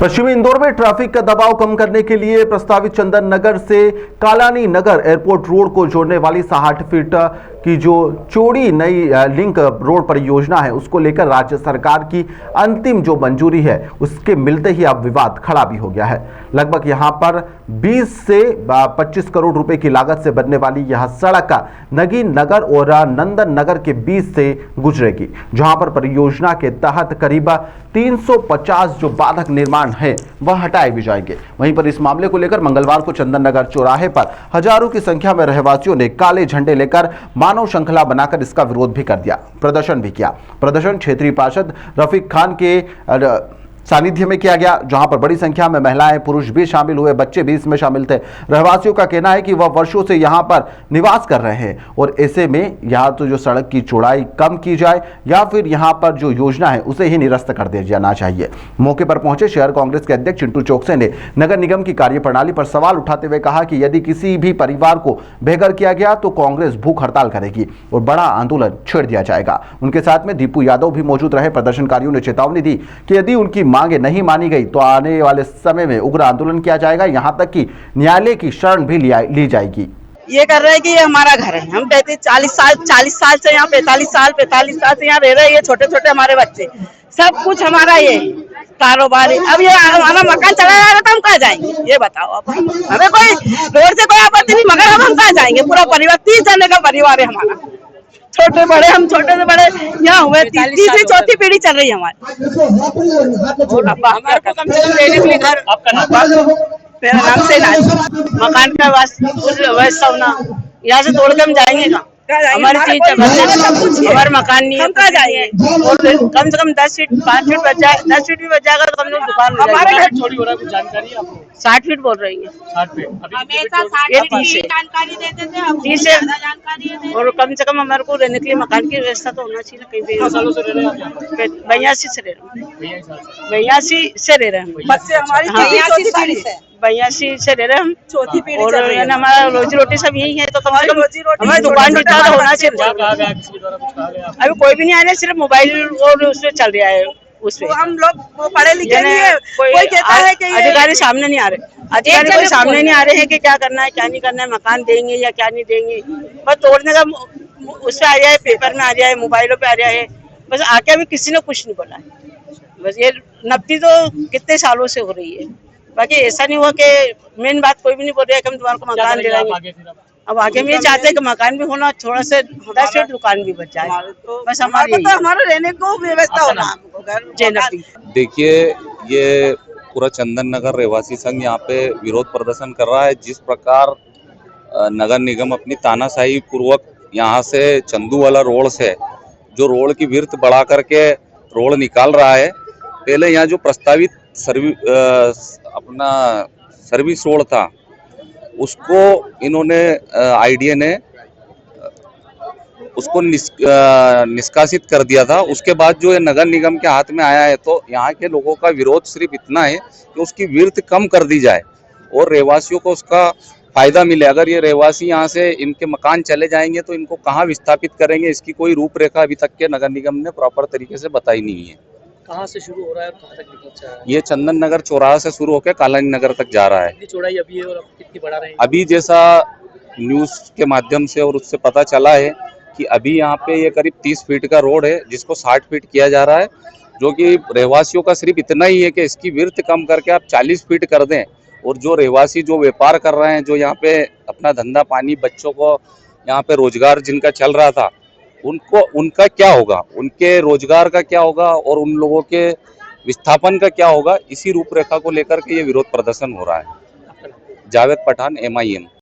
पश्चिमी इंदौर में ट्रैफिक का दबाव कम करने के लिए प्रस्तावित चंदन नगर से कालानी नगर एयरपोर्ट रोड को जोड़ने वाली 60 फीट की जो चौड़ी नई लिंक रोड परियोजना है, उसको लेकर राज्य सरकार की अंतिम जो मंजूरी है उसके मिलते ही अब विवाद खड़ा भी हो गया है। लगभग यहां पर 20 से 25 करोड़ रुपए की लागत से बनने वाली यह सड़क नगीन नगर और नंदन नगर के बीच से गुजरेगी, जहां पर परियोजना के तहत करीब 350 जो बाधक निर्माण है वह हटाए भी जाएंगे। वहीं पर इस मामले को लेकर मंगलवार को चंदन नगर चौराहे पर हजारों की संख्या में रहवासियों ने काले झंडे लेकर मानव श्रृंखला बनाकर इसका विरोध भी कर दिया, प्रदर्शन भी किया। प्रदर्शन क्षेत्रीय पार्षद रफीक खान के सानिध्य में किया गया, जहां पर बड़ी संख्या में महिलाएं पुरुष भी शामिल हुए, बच्चे भी इसमें शामिल थे। रहवासियों का कहना है कि वह वर्षों से यहां पर निवास कर रहे हैं और ऐसे में यहां तो जो सड़क की चौड़ाई कम की जाए या फिर यहां पर जो योजना है उसे ही निरस्त कर दिया जाना चाहिए। मौके पर पहुंचे शहर कांग्रेस के अध्यक्ष चिंटू चौकसे ने नगर निगम की कार्यप्रणाली पर सवाल उठाते हुए कहा कि यदि किसी भी परिवार को बेघर किया गया तो कांग्रेस भूख हड़ताल करेगी और बड़ा आंदोलन छेड़ दिया जाएगा। उनके साथ में दीपू यादव भी मौजूद रहे। प्रदर्शनकारियों ने चेतावनी दी कि यदि उनकी मांगे नहीं मानी गई तो आने वाले समय में उग्र आंदोलन किया जाएगा, यहां तक कि न्यायालय की शरण भी ली जाएगी। ये कर रहे हैं कि ये हमारा घर है, हम कहते 40 साल से यहाँ 45 साल से यहाँ रह रहे हैं। ये छोटे छोटे हमारे बच्चे, सब कुछ हमारा ये कारोबार है। अब ये हमारा मकान चला जा रहा था, हम कहाँ जाएंगे ये बताओ। अब हमें कोई रोड से कोई आपत्ति नहीं, मगर हम कहाँ जाएंगे। पूरा परिवार 30 जने का परिवार है हमारा, छोटे बड़े, हम छोटे से बड़े यहाँ हुए। तीसरी चौथी पीढ़ी चल रही है हमारी। मेरा नाम से मकान का वैसा होना, यहाँ से तोड़ के हम जाएंगे कहाँ? हमारी चीज हमारे मकान नहीं है, और कम से कम 10 फीट 5 फीट बच जाए, 10 फीट भी बच जाएगा तो कम से कम दुकान हमारे घर चोरी हो रहा है। कुछ जानकारी है आपको? 60 फीट बोल रही है। 60 फीट जानकारी देते थे, और कम से कम हमारे को रहने के लिए मकान की व्यवस्था तो होना चाहिए। कहीं भी 82 से रह रहे हैं, 82 से रह रहे हैं, बच्चे हमारी 82 से रह रहे हैं हम, चौथी पीढ़ी और हमारा रोजी रोटी सब यही है। तो कम से कम हमारी दुकान भी तो होना चाहिए। अभी कोई भी नहीं आ रहा है, सिर्फ मोबाइल और उससे चल रहा है। उसमें हम लोग पढ़े लिखे नहीं है, कोई कहता है कि अधिकारी सामने नहीं आ रहे, अधिकारी कोई सामने नहीं आ रहे हैं कि क्या करना है क्या नहीं करना है, मकान देंगे या क्या नहीं देंगे। बस तोड़ने का उससे आ रहा है, पेपर में आ रहा है, मोबाइलों पे आ रहा है, बस आके अभी किसी ने कुछ नहीं बोला है। बस ये नब्ती तो कितने सालों से हो रही है। बाकी ऐसा नहीं हुआ कि मेन बात कोई भी नहीं बोल रहा है कि हम तुम्हारे को मकान दे देंगे। अब आगे हम ये चाहते हैं कि मकान भी होना, थोड़ा से 10 फीट दुकान भी बच जाए, बस हमारे तो हमारा रहने को व्यवस्था होना। देखिए, ये पूरा चंदन नगर रहवासी संघ यहाँ पे विरोध प्रदर्शन कर रहा है। जिस प्रकार नगर निगम अपनी तानाशाही पूर्वक यहाँ से चंदू वाला रोड से जो रोड की विड्थ बढ़ा करके रोड निकाल रहा है, पहले यहाँ जो प्रस्तावित सर्विस रोड था उसको इन्होंने आईडीए ने उसको निष्कासित कर दिया था। उसके बाद जो ये नगर निगम के हाथ में आया है, तो यहाँ के लोगों का विरोध सिर्फ इतना है कि उसकी विड्थ कम कर दी जाए और रहवासियों को उसका फायदा मिले। अगर ये रहवासी यहाँ से इनके मकान चले जाएंगे तो इनको कहाँ विस्थापित करेंगे, इसकी कोई रूपरेखा अभी तक के नगर निगम ने प्रॉपर तरीके से बताई नहीं है। कहाँ से शुरू हो रहा है और कहाँ तक पहुंचा है? ये चंदन नगर चौराहा से शुरू होकर कालानी नगर तक जा रहा है। कितनी चौड़ाई अभी है और कितनी बढ़ा रहे हैं? अभी जैसा न्यूज के माध्यम से और उससे पता चला है कि अभी यहाँ पे ये करीब 30 फीट का रोड है, जिसको 60 फीट किया जा रहा है, जो कि रहवासियों का सिर्फ इतना ही है कि इसकी विड्थ कम करके आप 40 फीट कर दें। और जो रहवासी जो व्यापार कर रहे हैं, जो यहाँ पे अपना धंधा पानी, बच्चों को यहाँ पे रोजगार जिनका चल रहा था, उनका क्या होगा, उनके रोजगार का क्या होगा और उन लोगों के विस्थापन का क्या होगा, इसी रूपरेखा को लेकर के ये विरोध प्रदर्शन हो रहा है। जावेद पठान, MIM।